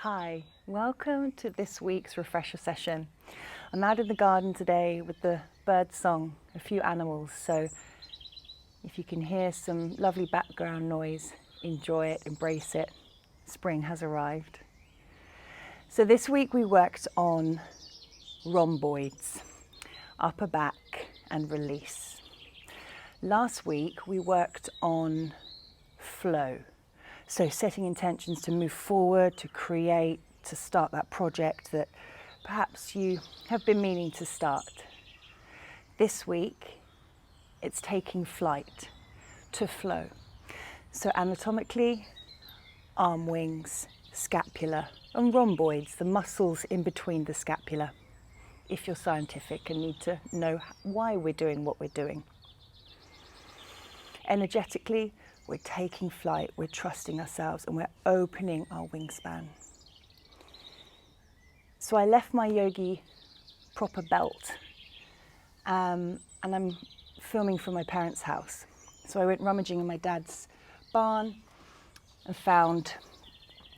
Hi, welcome to this week's refresher session. I'm out in the garden today with the bird song, a few animals, so if you can hear some lovely background noise, enjoy it, embrace it. Spring has arrived. So this week we worked on rhomboids, upper back and release. Last week we worked on flow. So setting intentions to move forward, to create, to start that project that perhaps you have been meaning to start. This week, it's taking flight, to flow. So anatomically, arm wings, scapula, and rhomboids, the muscles in between the scapula, if you're scientific and need to know why we're doing what we're doing. Energetically, we're taking flight, we're trusting ourselves, and we're opening our wingspan. So I left my yogi proper belt, and I'm filming from my parents' house. So I went rummaging in my dad's barn and found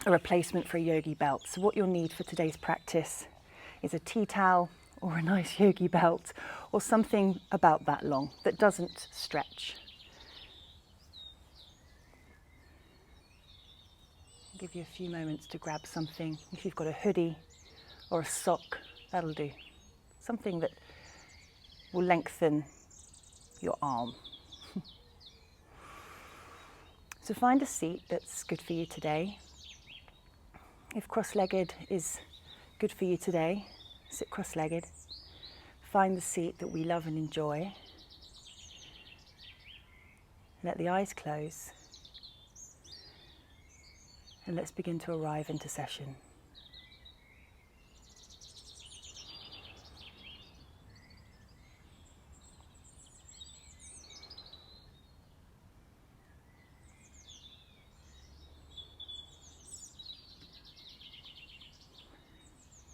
a replacement for a yogi belt. So what you'll need for today's practice is a tea towel or a nice yogi belt or something about that long that doesn't stretch. Give you a few moments to grab something. If you've got a hoodie or a sock, that'll do. Something that will lengthen your arm. So find a seat that's good for you today. If cross-legged is good for you today, sit cross-legged. Find the seat that we love and enjoy. Let the eyes close. And let's begin to arrive into session.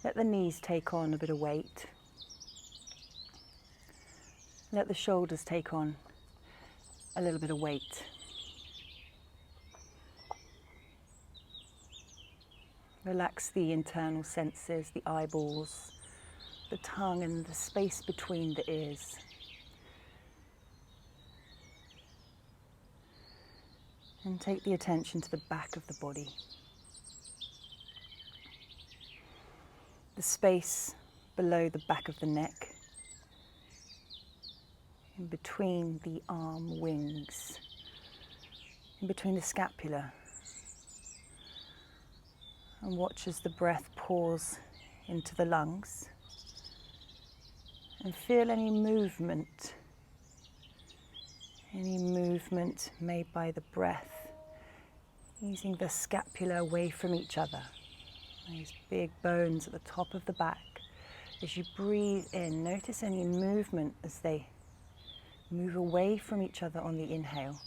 Let the knees take on a bit of weight. Let the shoulders take on a little bit of weight. Relax the internal senses, the eyeballs, the tongue and the space between the ears. And take the attention to the back of the body. The space below the back of the neck, in between the arm wings, in between the scapula. And watch as the breath pours into the lungs. And feel any movement made by the breath, using the scapula away from each other. Those big bones at the top of the back. As you breathe in, notice any movement as they move away from each other on the inhale.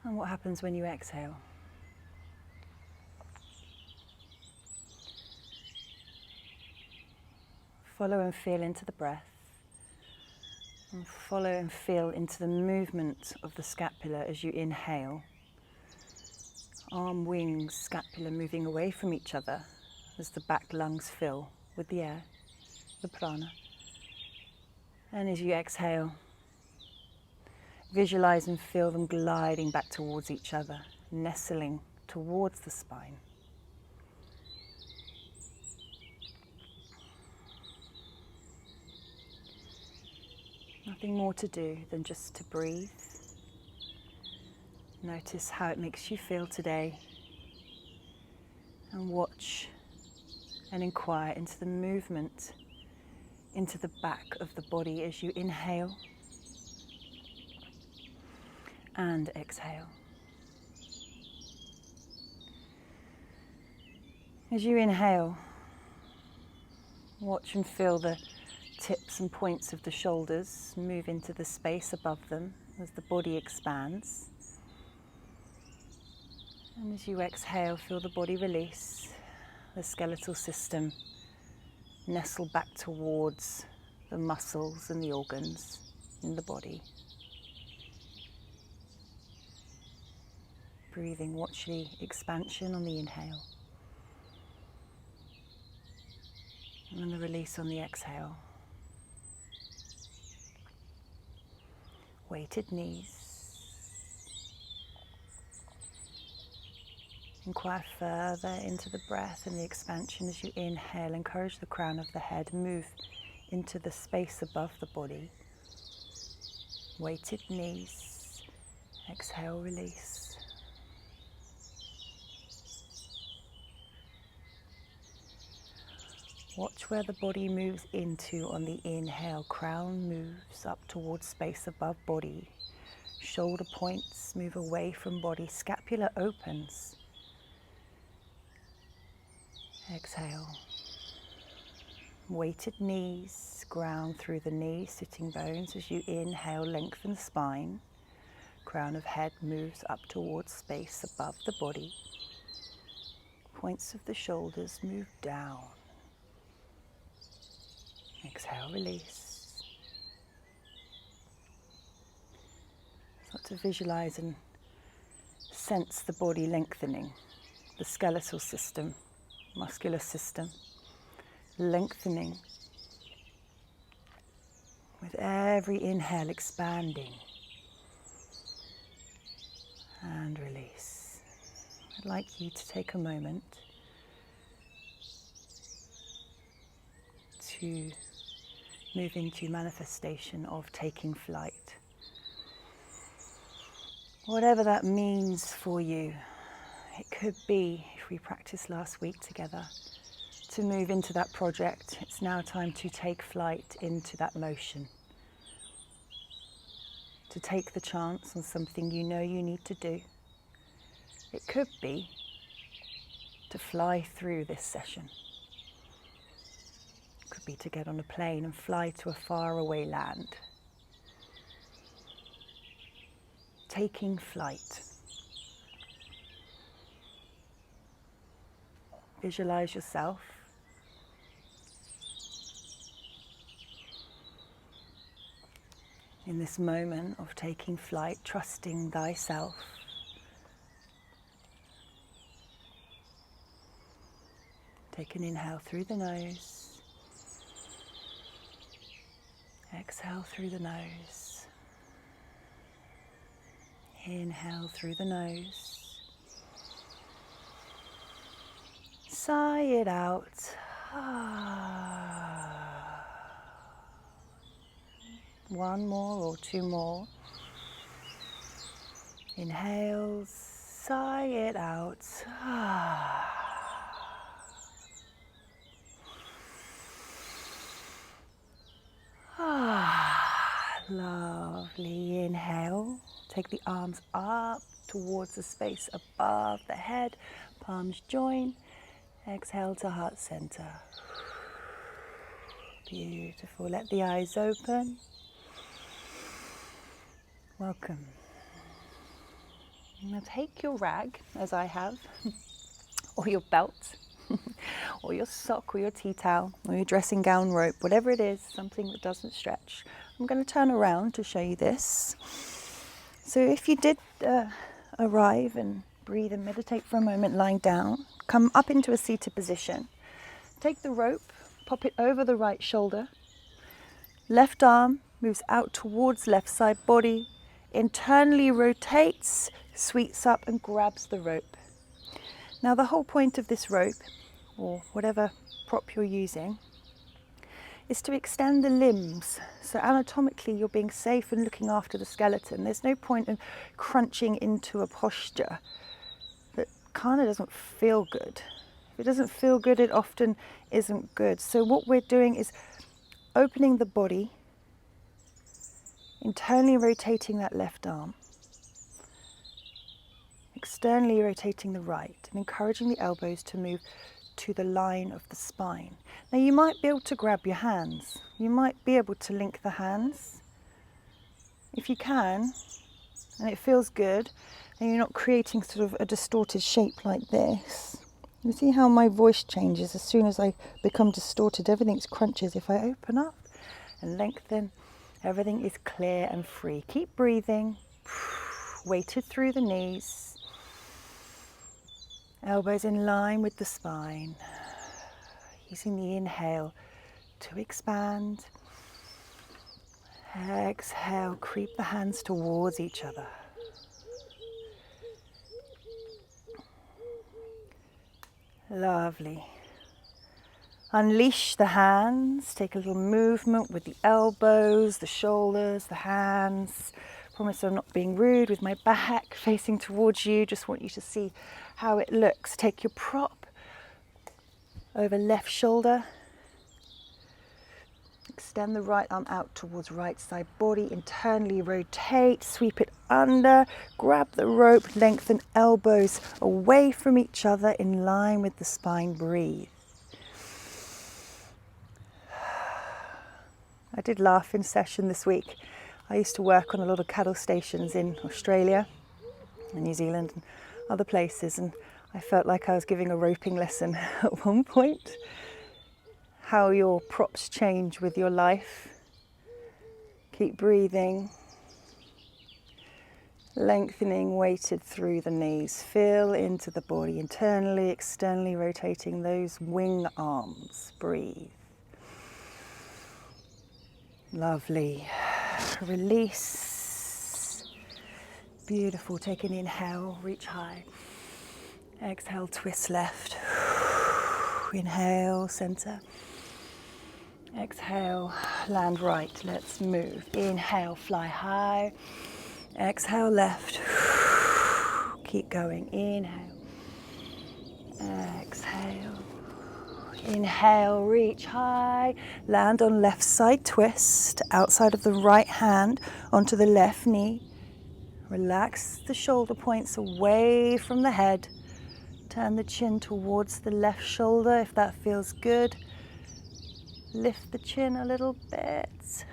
And what happens when you exhale? Follow and feel into the breath. And follow and feel into the movement of the scapula as you inhale. Arm, wings, scapula moving away from each other as the back lungs fill with the air, the prana. And as you exhale, visualize and feel them gliding back towards each other, nestling towards the spine. Nothing more to do than just to breathe. Notice how it makes you feel today, and watch and inquire into the movement into the back of the body as you inhale and exhale. As you inhale, watch and feel the tips and points of the shoulders move into the space above them as the body expands. And as you exhale, feel the body release, the skeletal system nestle back towards the muscles and the organs in the body. Breathing, watch the expansion on the inhale and the release on the exhale. Weighted knees. Inquire further into the breath and the expansion as you inhale. Encourage the crown of the head, move into the space above the body. Weighted knees. Exhale, release. Watch where the body moves into on the inhale. Crown moves up towards space above body. Shoulder points move away from body. Scapula opens. Exhale. Weighted knees, ground through the knees, sitting bones. As you inhale, lengthen spine. Crown of head moves up towards space above the body. Points of the shoulders move down. Exhale, release. Start to visualize and sense the body lengthening, the skeletal system, muscular system, lengthening. With every inhale, expanding. And release. I'd like you to take a moment to move into manifestation of taking flight. Whatever that means for you, it could be, if we practiced last week together, to move into that project. It's now time to take flight into that motion. To take the chance on something you know you need to do. It could be to fly through this session. It could be to get on a plane and fly to a faraway land. Taking flight. Visualize yourself in this moment of taking flight, trusting thyself. Take an inhale through the nose. Exhale through the nose. Inhale through the nose. Sigh it out. One more or two more. Inhale, sigh it out. Lovely. Inhale. Take the arms up towards the space above the head. Palms join. Exhale to heart center. Beautiful. Let the eyes open. Welcome. Now take your rag, as I have, or your belt, or your sock, or your tea towel, or your dressing gown rope, whatever it is, something that doesn't stretch. I'm going to turn around to show you this. So if you did arrive and breathe and meditate for a moment lying down, come up into a seated position. Take the rope, pop it over the right shoulder. Left arm moves out towards left side body, internally rotates, sweeps up and grabs the rope. Now the whole point of this rope, or whatever prop you're using, is to extend the limbs. So anatomically you're being safe and looking after the skeleton. There's no point in crunching into a posture that kind of doesn't feel good. If it doesn't feel good, it often isn't good. So what we're doing is opening the body, internally rotating that left arm, externally rotating the right, and encouraging the elbows to move to the line of the spine. Now you might be able to grab your hands. You might be able to link the hands. If you can, and it feels good, and you're not creating sort of a distorted shape like this. You see how my voice changes as soon as I become distorted. Everything crunches. If I open up and lengthen, everything is clear and free. Keep breathing, weighted through the knees, elbows in line with the spine, using the inhale to expand. Exhale, creep the hands towards each other. Lovely. Unleash the hands, take a little movement with the elbows, the shoulders, the hands. Promise I'm not being rude with my back facing towards you. Just want you to see how it looks. Take your prop over left shoulder. Extend the right arm out towards right side body. Internally rotate, sweep it under. Grab the rope, lengthen elbows away from each other in line with the spine. Breathe. I did laughing session this week. I used to work on a lot of cattle stations in Australia and New Zealand and other places, and I felt like I was giving a roping lesson at one point. How your props change with your life. Keep breathing. Lengthening, weighted through the knees. Feel into the body, internally, externally rotating those wing arms. Breathe. Lovely. Release. Beautiful. Take an inhale, reach high. Exhale, twist left. Inhale, center. Exhale, land right. Let's move. Inhale, fly high. Exhale, left. Keep going. Inhale. Exhale. Inhale, reach high. Land on left side, twist. Outside of the right hand onto the left knee. Relax the shoulder points away from the head. Turn the chin towards the left shoulder if that feels good. Lift the chin a little bit.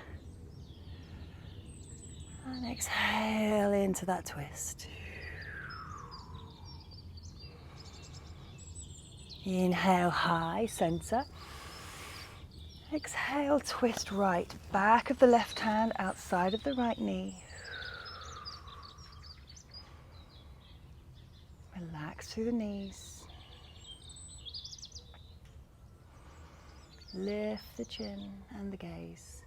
And exhale into that twist. Inhale, high, center. Exhale, twist right. Back of the left hand, outside of the right knee. Relax through the knees. Lift the chin and the gaze.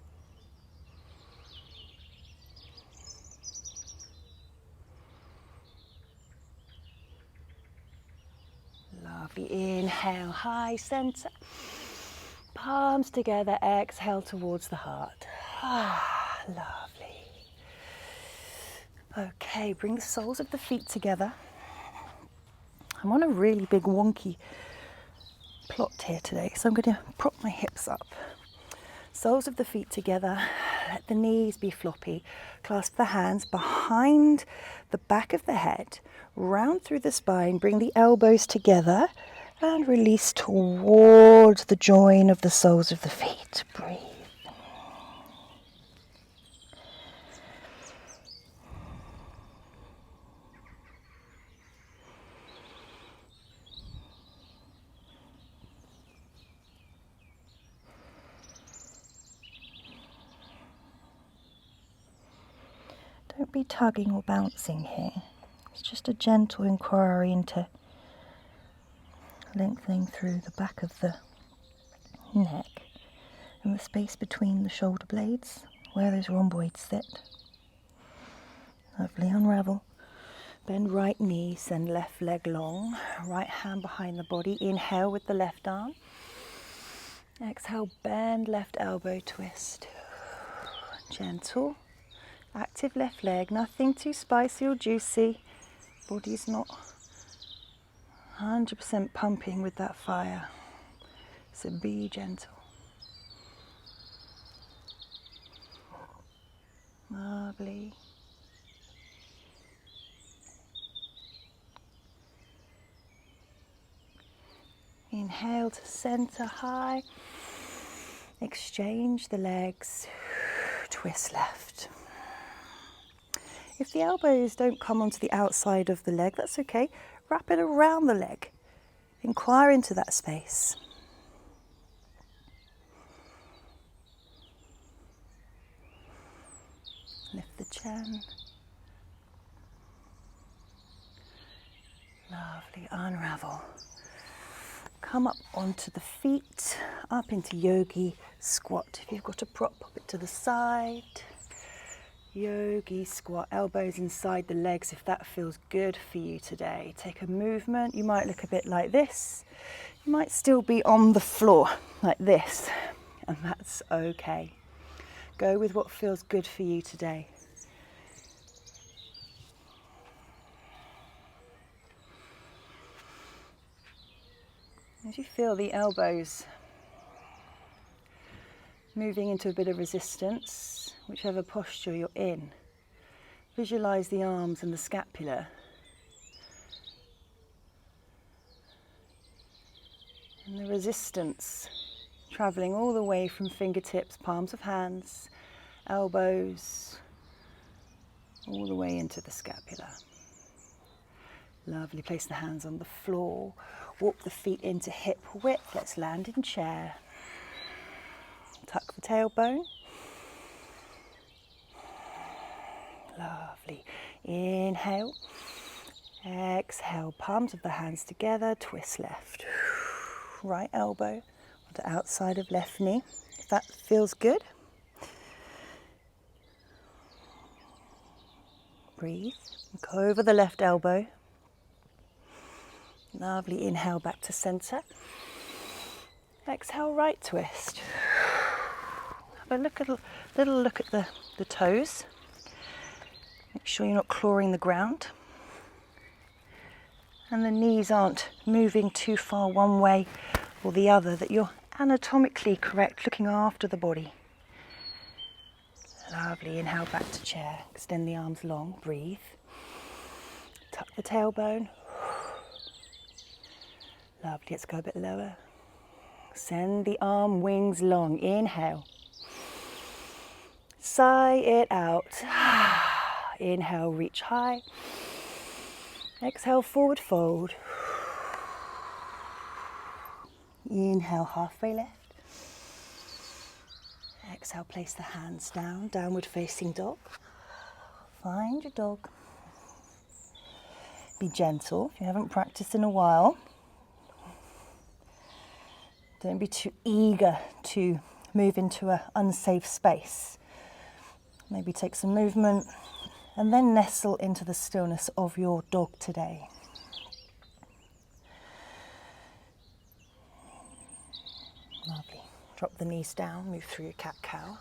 Lovely. Inhale, high, center. Palms together. Exhale towards the heart. Lovely. Okay, bring the soles of the feet together. I'm on a really big wonky plot here today, so I'm going to prop my hips up. Soles of the feet together, let the knees be floppy. Clasp the hands behind the back of the head, round through the spine, bring the elbows together and release towards the join of the soles of the feet. Breathe. Don't be tugging or bouncing here. It's just a gentle inquiry into lengthening through the back of the neck and the space between the shoulder blades, where those rhomboids sit. Lovely. Unravel. Bend right knee, send left leg long. Right hand behind the body. Inhale with the left arm. Exhale, bend left elbow, twist. Gentle. Active left leg, nothing too spicy or juicy. Body's not 100% pumping with that fire. So be gentle. Lovely. Inhale to center high. Exchange the legs. Twist left. If the elbows don't come onto the outside of the leg, that's okay. Wrap it around the leg. Inquire into that space. Lift the chin. Lovely. Unravel. Come up onto the feet, up into yogi squat. If you've got a prop, pop it to the side. Yogi squat, elbows inside the legs if that feels good for you today. Take a movement. You might look a bit like this. You might still be on the floor like this, and that's okay. Go with what feels good for you today. As you feel the elbows moving into a bit of resistance, whichever posture you're in, visualize the arms and the scapula. And the resistance traveling all the way from fingertips, palms of hands, elbows, all the way into the scapula. Lovely. Place the hands on the floor. Walk the feet into hip width. Let's land in chair. Tuck the tailbone. Lovely. Inhale. Exhale. Palms of the hands together. Twist left. Right elbow onto outside of left knee. If that feels good. Breathe. Go over the left elbow. Lovely. Inhale back to center. Exhale, right twist. Have a little look at the toes. Make sure you're not clawing the ground. And the knees aren't moving too far one way or the other, that you're anatomically correct, looking after the body. Lovely. Inhale back to chair. Extend the arms long. Breathe. Tuck the tailbone. Lovely. Let's go a bit lower. Send the arm wings long. Inhale. Sigh it out. Inhale, reach high. Exhale, forward fold. Inhale, halfway lift. Exhale, place the hands down, downward facing dog. Find your dog. Be gentle if you haven't practiced in a while. Don't be too eager to move into an unsafe space. Maybe take some movement and then nestle into the stillness of your dog today. Lovely. Drop the knees down, move through your cat-cow.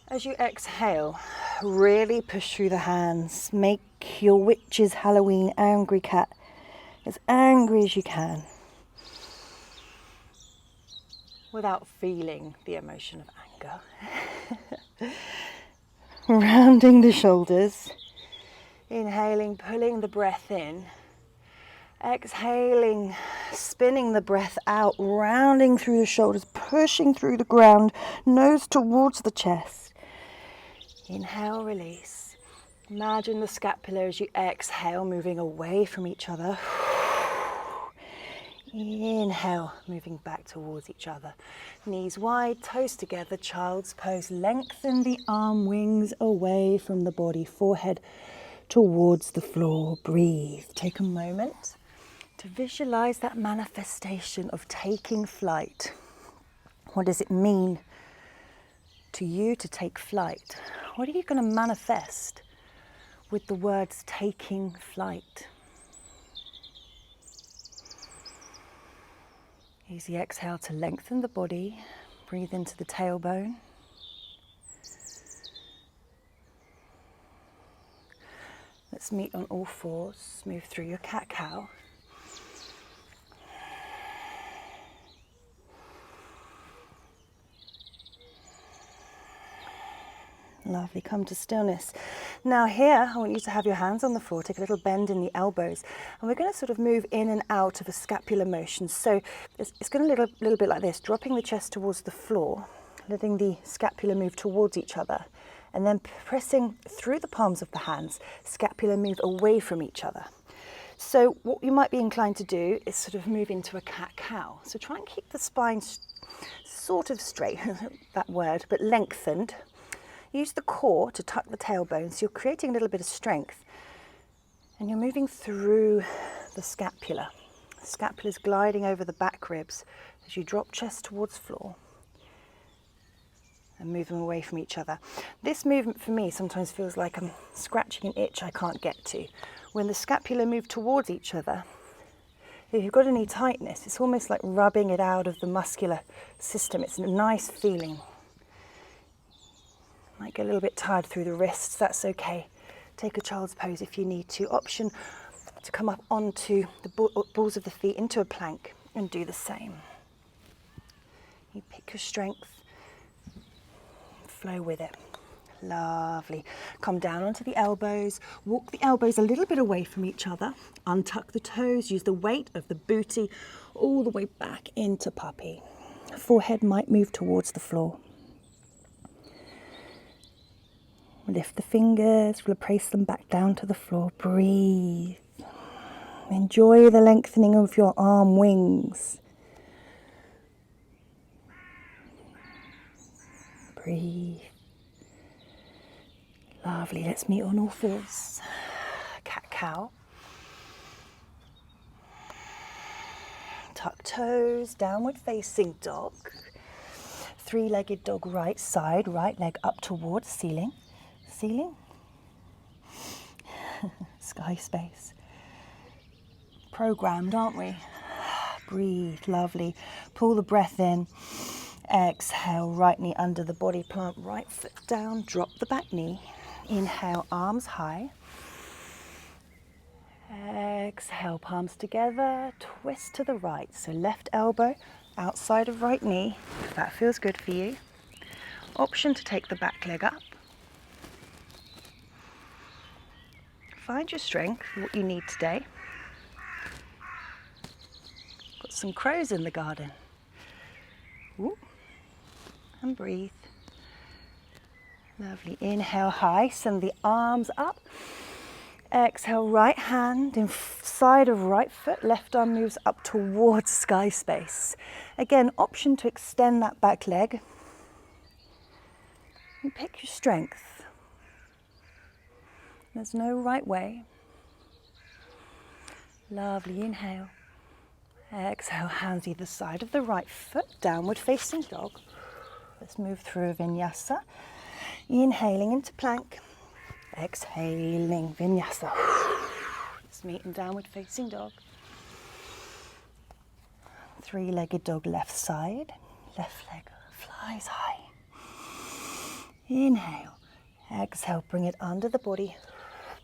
As you exhale, really push through the hands. Make your witch's Halloween angry cat as angry as you can, without feeling the emotion of anger. Rounding the shoulders. Inhaling, pulling the breath in. Exhaling, spinning the breath out, rounding through the shoulders, pushing through the ground, nose towards the chest. Inhale, release. Imagine the scapula as you exhale, moving away from each other. Inhale, moving back towards each other. Knees wide, toes together, child's pose. Lengthen the arm wings away from the body, forehead towards the floor. Breathe. Take a moment to visualize that manifestation of taking flight. What does it mean to you to take flight? What are you going to manifest with the words taking flight? Use the exhale to lengthen the body. Breathe into the tailbone. Let's meet on all fours. Move through your cat-cow. Lovely, come to stillness. Now here, I want you to have your hands on the floor, take a little bend in the elbows, and we're going to sort of move in and out of a scapular motion. So it's going to little bit like this, dropping the chest towards the floor, letting the scapula move towards each other, and then pressing through the palms of the hands, scapula move away from each other. So what you might be inclined to do is sort of move into a cat-cow. So try and keep the spine sort of straight, that word, but lengthened. Use the core to tuck the tailbone, so you're creating a little bit of strength. And you're moving through the scapula. The scapula is gliding over the back ribs as you drop chest towards floor and move them away from each other. This movement for me sometimes feels like I'm scratching an itch I can't get to. When the scapula move towards each other, if you've got any tightness, it's almost like rubbing it out of the muscular system. It's a nice feeling. Might get a little bit tired through the wrists, that's okay. Take a child's pose if you need to. Option to come up onto the balls of the feet into a plank and do the same. You pick your strength, flow with it. Lovely. Come down onto the elbows, walk the elbows a little bit away from each other, untuck the toes, use the weight of the booty all the way back into puppy. Forehead might move towards the floor. Lift the fingers, place them back down to the floor. Breathe. Enjoy the lengthening of your arm wings. Breathe. Lovely. Let's meet on all fours. Cat-cow. Tuck toes, downward facing dog. Three-legged dog right side, right leg up towards ceiling. Ceiling, sky space. Programmed, aren't we? Breathe, lovely. Pull the breath in. Exhale, right knee under the body, plant right foot down, drop the back knee. Inhale, arms high. Exhale, palms together, twist to the right. So left elbow outside of right knee, if that feels good for you. Option to take the back leg up. Find your strength, what you need today. Got some crows in the garden. Ooh. And breathe. Lovely. Inhale high, send the arms up. Exhale, right hand inside of right foot, left arm moves up towards sky space. Again, option to extend that back leg. And pick your strength. There's no right way. Lovely, inhale. Exhale, hands either side of the right foot, downward facing dog. Let's move through vinyasa. Inhaling into plank. Exhaling, vinyasa. Let's meet in downward facing dog. Three-legged dog left side. Left leg flies high. Inhale. Exhale, bring it under the body.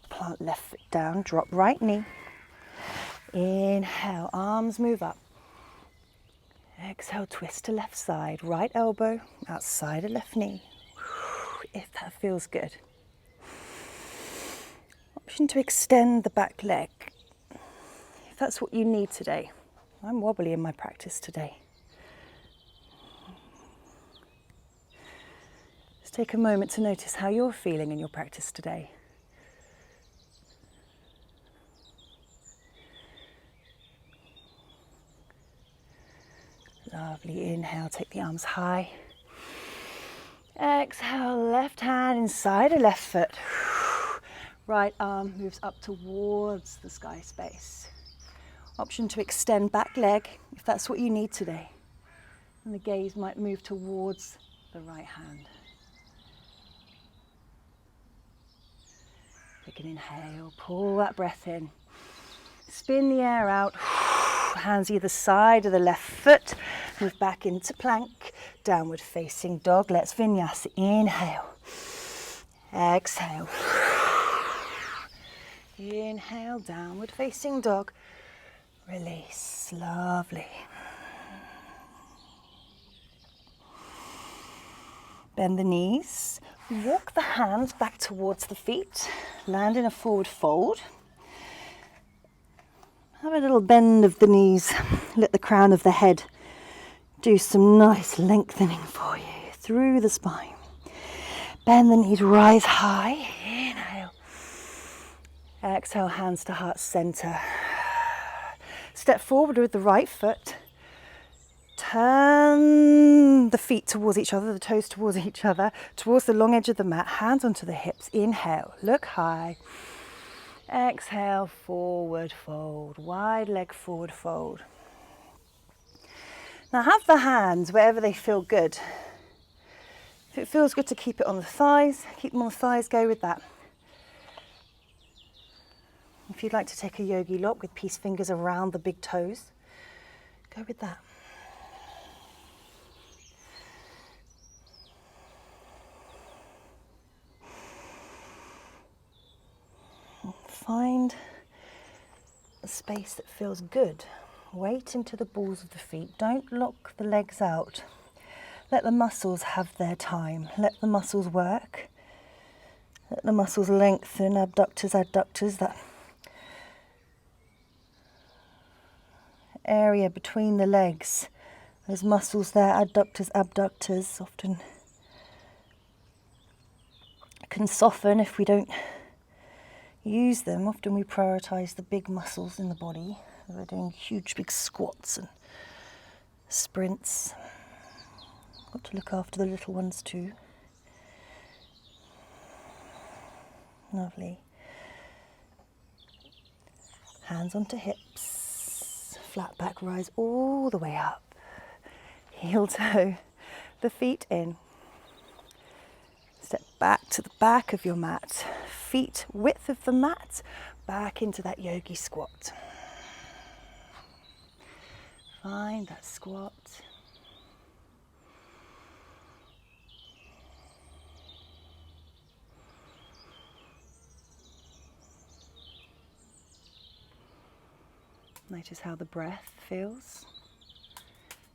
Plant left foot down, drop right knee. Inhale, arms move up. Exhale, twist to left side, right elbow outside of left knee. If that feels good. Option to extend the back leg, if that's what you need today. I'm wobbly in my practice today. Just take a moment to notice how you're feeling in your practice today. Lovely, inhale, take the arms high. Exhale, left hand inside of left foot. Right arm moves up towards the sky space. Option to extend back leg, if that's what you need today. And the gaze might move towards the right hand. Take an inhale, pull that breath in. Spin the air out. Hands either side of the left foot. Move back into plank. Downward facing dog. Let's vinyasa. Inhale. Exhale. Inhale, downward facing dog. Release. Lovely. Bend the knees. Walk the hands back towards the feet, land in a forward fold. Have a little bend of the knees, let the crown of the head do some nice lengthening for you through the spine. Bend the knees, rise high, inhale. Exhale, hands to heart center. Step forward with the right foot. Turn the feet towards each other, the toes towards each other, towards the long edge of the mat, hands onto the hips. Inhale, look high. Exhale, forward fold, wide leg forward fold. Now have the hands wherever they feel good. If it feels good to keep it on the thighs, keep them on the thighs, go with that. If you'd like to take a yogi lock with peace fingers around the big toes, go with that. Find a space that feels good. Weight into the balls of the feet. Don't lock the legs out. Let the muscles have their time. Let the muscles work. Let the muscles lengthen, abductors, adductors, that area between the legs. Those muscles there, adductors, abductors, often can soften if we don't use them. Often we prioritize the big muscles in the body. We're doing huge big squats and sprints. Got to look after the little ones too. Lovely. Hands onto hips. Flat back, rise all the way up. Heel toe, the feet in. Step back to the back of your mat. Feet width of the mat, back into that yogi squat. Find that squat. Notice how the breath feels.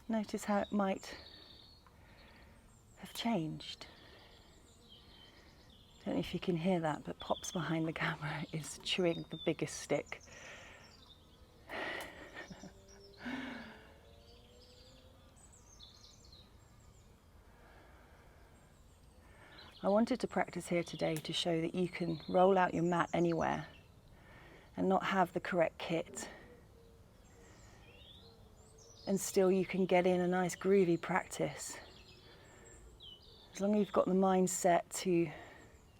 Notice how it might have changed. Don't know if you can hear that, but Pops behind the camera is chewing the biggest stick. I wanted to practice here today to show that you can roll out your mat anywhere and not have the correct kit. And still you can get in a nice groovy practice. As long as you've got the mindset to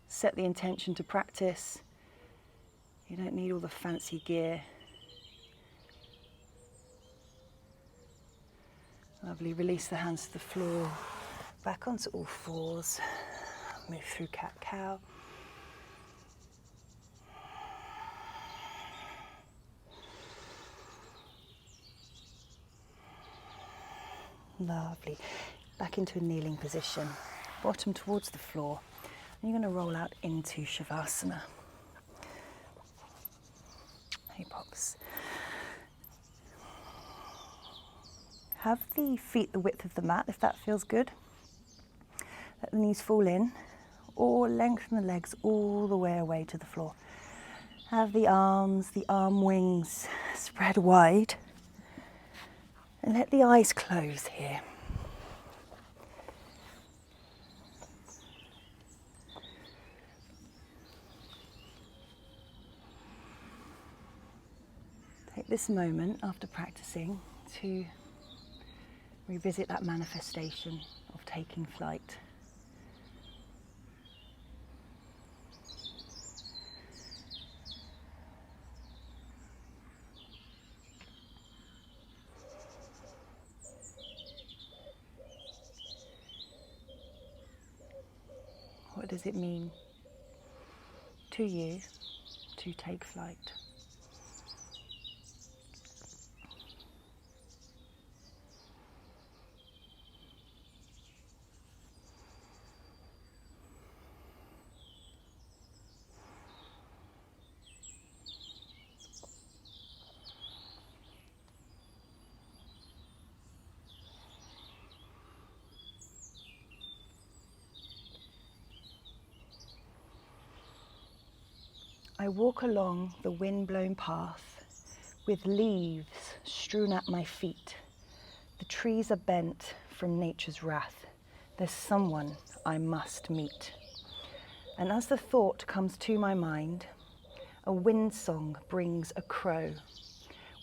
set the intention to practice, you don't need all the fancy gear. Lovely, release the hands to the floor, back onto all fours, move through cat-cow. Lovely. Back into a kneeling position, bottom towards the floor. And you're going to roll out into Shavasana. Hey Pops. Have the feet the width of the mat if that feels good. Let the knees fall in, or lengthen the legs all the way away to the floor. Have the arms, the arm wings spread wide. And let the eyes close here. Take this moment after practicing to revisit that manifestation of taking flight. What does it mean to you to take flight? I walk along the wind-blown path with leaves strewn at my feet. The trees are bent from nature's wrath. There's someone I must meet. And as the thought comes to my mind, a wind song brings a crow,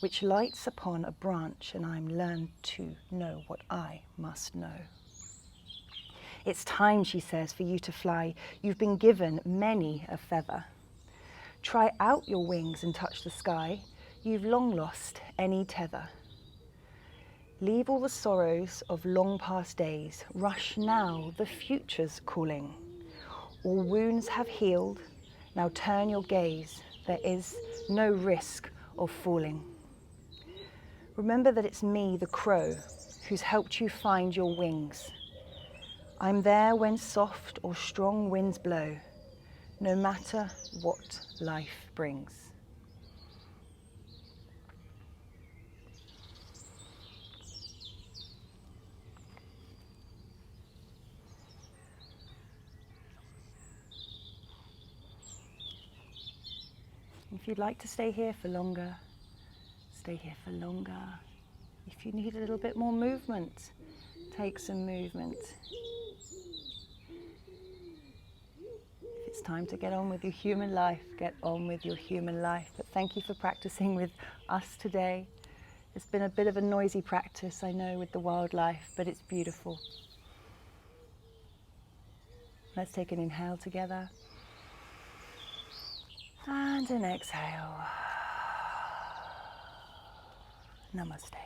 which lights upon a branch, and I'm learned to know what I must know. It's time, she says, for you to fly. You've been given many a feather. Try out your wings and touch the sky. You've long lost any tether. Leave all the sorrows of long past days. Rush now, the future's calling. All wounds have healed. Now turn your gaze. There is no risk of falling. Remember that it's me, the crow, who's helped you find your wings. I'm there when soft or strong winds blow, no matter what life brings. If you'd like to stay here for longer, stay here for longer. If you need a little bit more movement, take some movement. If it's time to get on with your human life, get on with your human life. But thank you for practicing with us today. It's been a bit of a noisy practice, I know, with the wildlife, but it's beautiful. Let's take an inhale together. And an exhale. Namaste.